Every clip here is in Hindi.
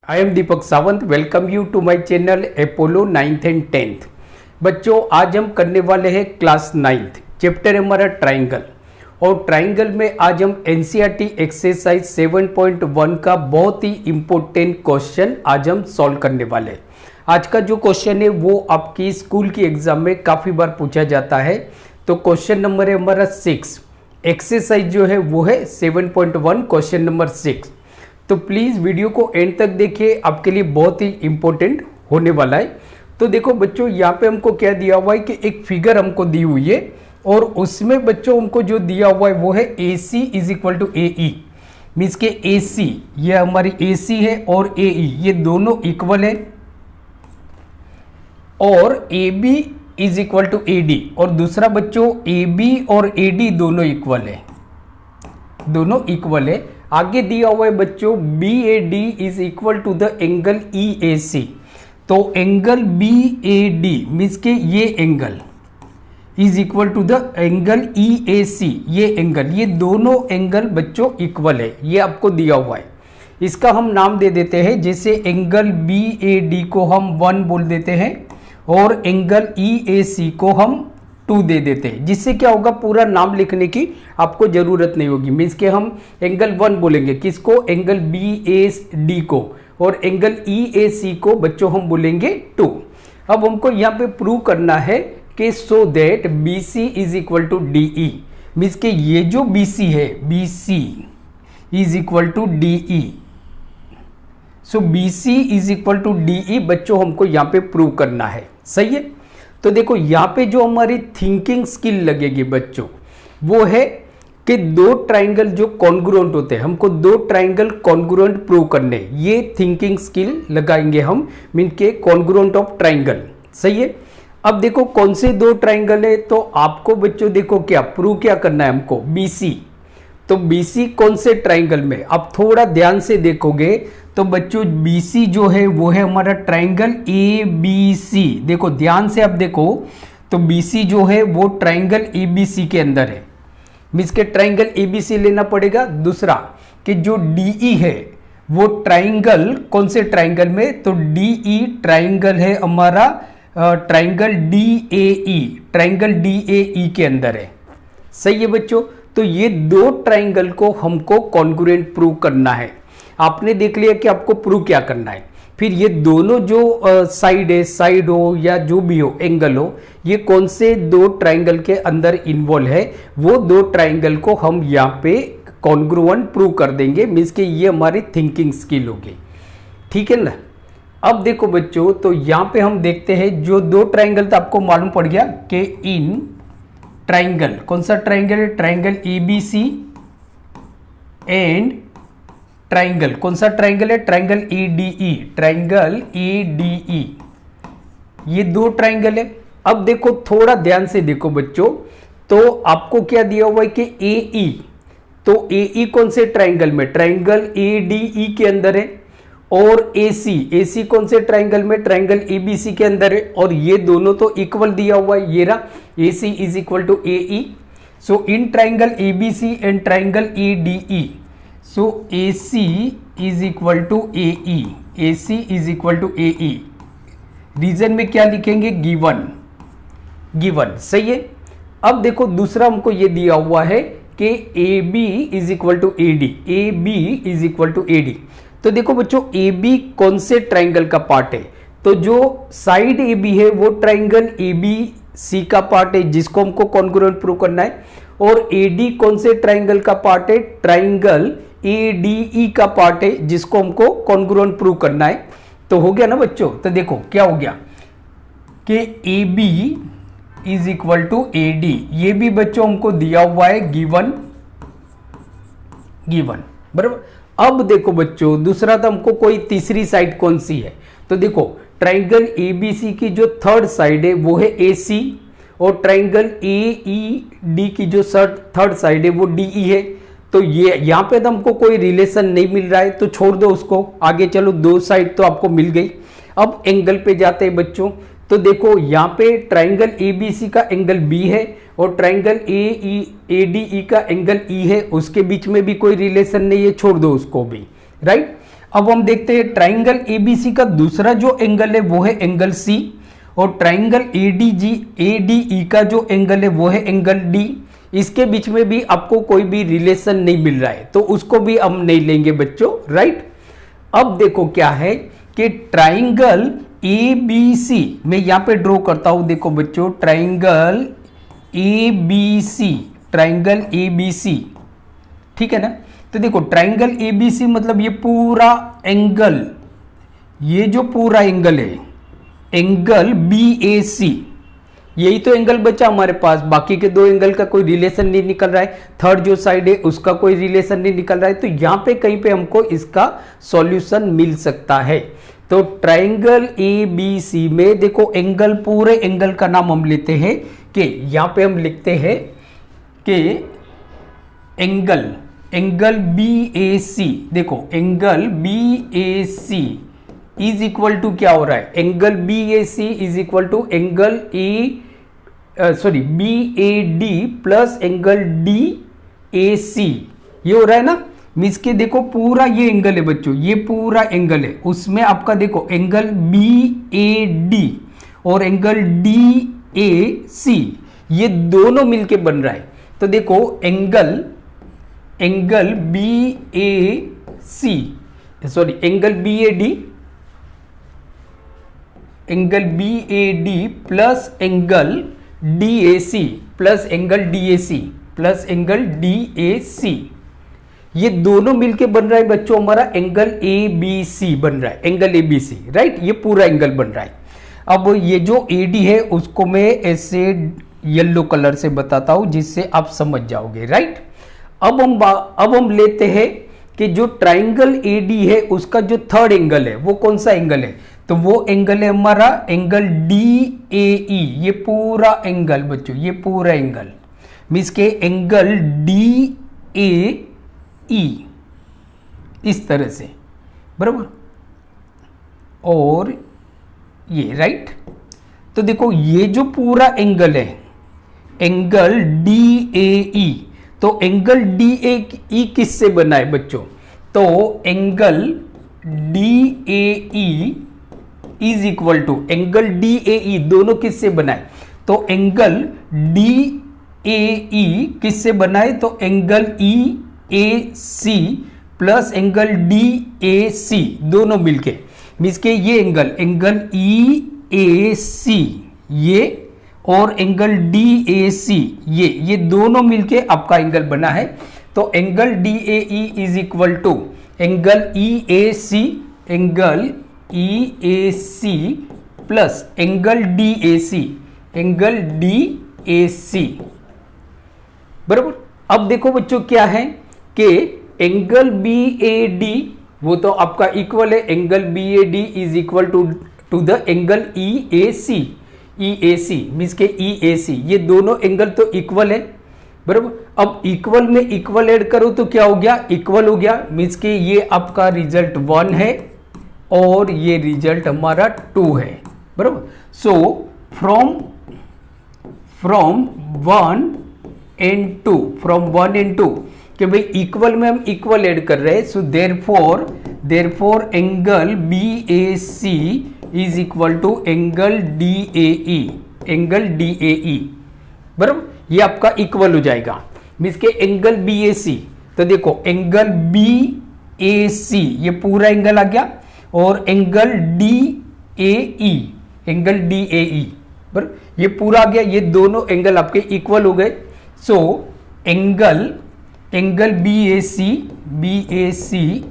I am Deepak Sawant. Welcome you to my channel Apollo 9th and 10th। बच्चों, आज हम करने वाले हैं क्लास 9th, चैप्टर हमारा ट्राइंगल। और ट्राइंगल में आज हम एनसीईआरटी एक्सरसाइज 7.1 का बहुत ही इंपॉर्टेंट क्वेश्चन आज हम सॉल्व करने वाले हैं। आज का जो क्वेश्चन है वो आपकी स्कूल की एग्जाम में काफ़ी बार पूछा जाता है। तो क्वेश्चन नंबर है हमारा 6, एक्सरसाइज जो है वो है 7.1, क्वेश्चन नंबर 6। तो प्लीज़ वीडियो को एंड तक देखिए, आपके लिए बहुत ही इंपॉर्टेंट होने वाला है। तो देखो बच्चों, यहाँ पे हमको क्या दिया हुआ है कि एक फिगर हमको दी हुई है और उसमें बच्चों हमको जो दिया हुआ है वो है AC is equal to AE। Means के AC ये हमारी AC है और AE ये दोनों इक्वल है, और AB is equal to AD, और दूसरा बच्चों AB और AD दोनों इक्वल है, दोनों इक्वल है। आगे दिया हुआ है बच्चों BAD is equal to the angle EAC। तो एंगल BAD मीन्स के ये angle is equal to the angle EAC, ये एंगल, ये दोनों एंगल बच्चों इक्वल है, ये आपको दिया हुआ है। इसका हम नाम दे देते हैं, जैसे एंगल BAD को हम 1 बोल देते हैं और एंगल EAC को हम 2 दे देते हैं, जिससे क्या होगा, पूरा नाम लिखने की आपको जरूरत नहीं होगी। मीन्स के हम एंगल 1 बोलेंगे किसको, एंगल BAD को, और एंगल EAC को बच्चों हम बोलेंगे 2। अब हमको यहाँ पे प्रूव करना है कि so that BC is equal to DE। Means के ये जो BC है, BC is equal to DE। So BC is equal to DE बच्चों हमको यहाँ पे प्रूव करना है। सही है। तो देखो यहाँ पे जो हमारी थिंकिंग स्किल लगेगी बच्चों वो है कि दो ट्राइंगल जो कॉन्ग्रुएंट होते हैं, हमको दो ट्राइंगल कॉन्ग्रुएंट प्रूव करने, ये थिंकिंग स्किल लगाएंगे हम, मीन के कॉन्ग्रुएंट ऑफ ट्राइंगल। सही है। अब देखो कौन से दो ट्राइंगल है, तो आपको बच्चों देखो क्या प्रूव क्या करना है हमको, BC। तो BC कौन से ट्राइंगल में, आप थोड़ा ध्यान से देखोगे तो बच्चों BC जो है वो है हमारा ट्राइंगल ABC। देखो ध्यान से आप देखो तो BC जो है वो ट्राइंगल ABC के अंदर है। मीन्स के ट्राइंगल ABC लेना पड़ेगा। दूसरा कि जो DE है वो ट्राइंगल कौन से ट्राइंगल में, तो DE ट्राइंगल है हमारा ट्राइंगल DAE, ट्राइंगल DAE के अंदर है। सही है बच्चों। तो ये दो ट्राइंगल को हमको कॉन्ग्रुएंट प्रूव करना है। आपने देख लिया कि आपको प्रूव क्या करना है। फिर ये दोनों जो साइड है, साइड हो या जो भी हो, एंगल हो, ये कौन से दो ट्राइंगल के अंदर इन्वॉल्व है, वो दो ट्राइंगल को हम यहाँ पे कॉन्ग्रुएंट प्रूव कर देंगे। मीन्स कि ये हमारी थिंकिंग स्किल होगी। ठीक है ना। अब देखो बच्चों, तो यहाँ पे हम देखते हैं जो दो ट्राइंगल, तो आपको मालूम पड़ गया कि इन ट्राइंगल, कौन सा ट्राइंगल है, ट्राइंगल ABC एंड ट्राइंगल, कौन सा ट्राइंगल है, ट्राइंगल ADE, ट्राइंगल ADE, ये दो ट्राइंगल है। अब देखो थोड़ा ध्यान से देखो बच्चों, तो आपको क्या दिया हुआ है कि AE, तो AE कौन से ट्राइंगल में, ट्राइंगल ADE के अंदर है, और AC कौन से ट्राइंगल में, ट्राइंगल ABC के अंदर है, और ये दोनों तो इक्वल दिया हुआ है, ये रहा AC is equal to AE। So in triangle ABC and triangle ADE, so AC is equal to AE, AC is equal to AE। Reason में क्या लिखेंगे, गिवन। सही है। अब देखो दूसरा हमको ये दिया हुआ है कि AB is equal to AD, AB is equal to AD। तो देखो बच्चों AB कौन से ट्राइंगल का पार्ट है, तो जो साइड AB है वो ट्राइंगल ABC का पार्ट है, जिसको हमको कॉन्ग्रुएंट प्रूव करना है। और AD कौन से ट्राइंगल का पार्ट है, ट्राइंगल ADE का पार्ट है, जिसको हमको कॉन्ग्रुएंट प्रूव करना है। तो हो गया ना बच्चों। तो देखो क्या हो गया कि AB is equal to AD, ये भी बच्चों हमको दिया हुआ है, गिवन। बराबर। अब देखो बच्चों दूसरा, तो हमको कोई तीसरी साइड कौन सी है, तो देखो ट्राइंगल ABC की जो थर्ड साइड है वो है AC, और ट्राइंगल AED की जो थर्ड साइड है वो DE है। तो ये यहाँ पे तो हमको कोई रिलेशन नहीं मिल रहा है, तो छोड़ दो उसको, आगे चलो, दो साइड तो आपको मिल गई। अब एंगल पे जाते हैं बच्चों, तो देखो यहाँ पे ट्राइंगल ABC का एंगल B है और ट्राइंगल ADE का एंगल E है, उसके बीच में भी कोई रिलेशन नहीं है, छोड़ दो उसको भी। राइट। अब हम देखते हैं ट्राइंगल एबीसी का दूसरा जो एंगल है वो है एंगल सी, और ट्राइंगल एडीई का जो एंगल है वो है एंगल डी। इसके बीच में भी आपको कोई भी रिलेशन नहीं मिल रहा है, तो उसको भी हम नहीं लेंगे बच्चों, राइट। अब देखो क्या है कि ट्राइंगल एबीसी मैं यहां पे ड्रॉ करता हूं, देखो बच्चों ट्राइंगल एबीसी, ट्राइंगल एबीसी, ठीक है ना। तो देखो ट्राइंगल एबीसी मतलब ये पूरा एंगल, ये जो पूरा एंगल है एंगल BAC, यही तो एंगल बचा हमारे पास, बाकी के दो एंगल का कोई रिलेशन नहीं निकल रहा है, थर्ड जो साइड है उसका कोई रिलेशन नहीं निकल रहा है, तो यहां पे कहीं पे हमको इसका सॉल्यूशन मिल सकता है। तो ट्राइंगल ABC में देखो एंगल, पूरे एंगल का नाम हम लेते हैं कि यहां पे हम लिखते हैं कि एंगल BAC, देखो angle BAC is equal to क्या हो रहा है, angle BAC is equal to angle BAD plus angle DAC, ये हो रहा है ना। मीन्स के देखो पूरा ये एंगल है बच्चों, ये पूरा एंगल है, उसमें आपका देखो एंगल BAD और एंगल DAC ये दोनों मिलके बन रहा है। तो देखो angle angle BAD plus angle DAC plus angle DAC plus angle DAC, ये दोनों मिलके बन रहा है बच्चों हमारा एंगल ABC बन रहा है, एंगल ABC, राइट। ये पूरा एंगल बन रहा है। अब ये जो AD है उसको मैं ऐसे येलो कलर से बताता हूं जिससे आप समझ जाओगे, राइट। अब हम लेते हैं कि जो ट्राइंगल AD है उसका जो थर्ड एंगल है वो कौन सा एंगल है, तो वो एंगल है हमारा एंगल DAE, ये पूरा एंगल बच्चों, ये पूरा एंगल मीन्स के एंगल DAE इस तरह से, बराबर, और ये, राइट। तो देखो ये जो पूरा एंगल है एंगल DAE, तो एंगल DAE किससे बना है बच्चों, तो angle DAE is equal to angle DAE दोनों किससे बना है, तो एंगल DAE किससे बना है, तो angle EAC plus angle DAC दोनों मिलके, मीन्स के ये एंगल EAC ये और एंगल DAC ये दोनों मिलके आपका एंगल बना है। तो angle DAE is equal to angle EAC plus angle DAC, बराबर। अब देखो बच्चों क्या है कि एंगल BAD वो तो आपका इक्वल है, angle BAD is equal to the angle EAC means के EAC, ये दोनों एंगल तो इक्वल है, बराबर। अब इक्वल में इक्वल ऐड करो तो क्या हो गया, इक्वल हो गया, मीन्स के ये आपका रिजल्ट 1 है और ये रिजल्ट हमारा 2 है, बराबर। सो फ्रॉम 1 and 2 कि भाई इक्वल में हम इक्वल ऐड कर रहे हैं, so therefore angle BAC is equal to angle DAE, बराबर, ये आपका इक्वल हो जाएगा, मीन्स के एंगल BAC। तो देखो एंगल BAC ये पूरा एंगल आ गया और एंगल DAE बराबर, ये पूरा आ गया, ये दोनों एंगल आपके इक्वल हो गए। So angle BAC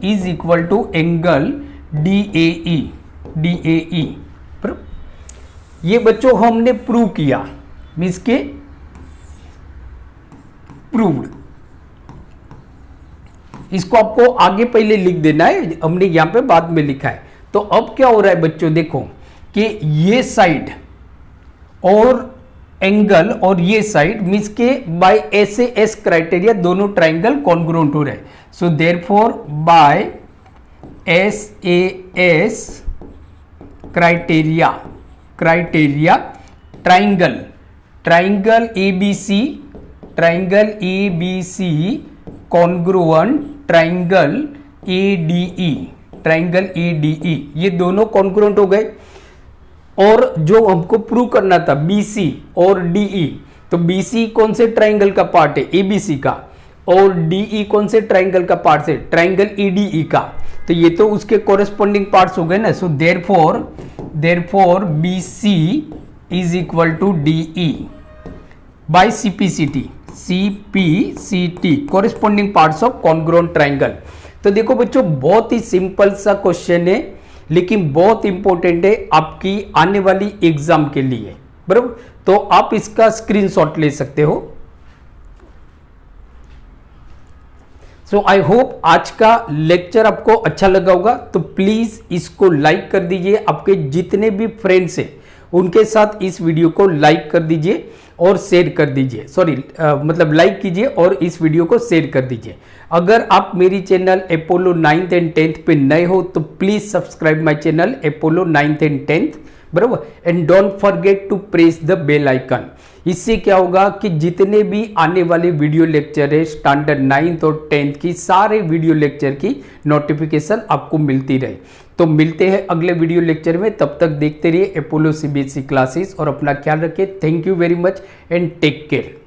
is equal to angle DAE, बराबर। ये बच्चों हमने प्रूव किया, मीन्स के प्रूव्ड। इसको आपको आगे पहले लिख देना है, हमने यहां पे बाद में लिखा है। तो अब क्या हो रहा है बच्चों, देखो कि ये साइड और एंगल और ये साइड मीन्स के बाय SAS क्राइटेरिया दोनों ट्राइंगल कॉन्ग्रुएंट हो रहे हैं। So therefore by SAS criteria triangle ABC congruent triangle ADE triangle EDE, ये दोनों कॉन्ग्रुएंट हो गए। और जो हमको प्रूव करना था BC और DE, तो BC कौन से ट्राइंगल का पार्ट है, ABC का, और DE कौन से ट्राइंगल का पार्ट है, ट्राइंगल EDE का। तो ये तो उसके कोरेस्पॉन्डिंग पार्ट्स हो गए ना। So therefore BC is equal to DE by CPCT, corresponding parts of congruent triangle. तो देखो बच्चों, बहुत ही सिंपल सा क्वेश्चन है, लेकिन बहुत इंपॉर्टेंट है आपकी आने वाली एग्जाम के लिए, बराबर। तो आप इसका स्क्रीनशॉट ले सकते हो। सो आई होप आज का लेक्चर आपको अच्छा लगा होगा। तो प्लीज इसको लाइक कर दीजिए, आपके जितने भी फ्रेंड्स हैं उनके साथ इस वीडियो को लाइक कर दीजिए और शेयर कर दीजिए। मतलब लाइक कीजिए और इस वीडियो को शेयर कर दीजिए। अगर आप मेरी channel Apollo 9th and 10th पे नए हो तो please subscribe my channel Apollo 9th and 10th, बराबर। And don't forget to press the bell icon. इससे क्या होगा कि जितने भी आने वाले वीडियो लेक्चर है स्टैंडर्ड 9th और 10th की, सारे वीडियो लेक्चर की नोटिफिकेशन आपको मिलती रहे। तो मिलते हैं अगले वीडियो लेक्चर में, तब तक देखते रहिए अपोलो CBSE क्लासेस और अपना ख्याल रखिए। Thank you very much and take care.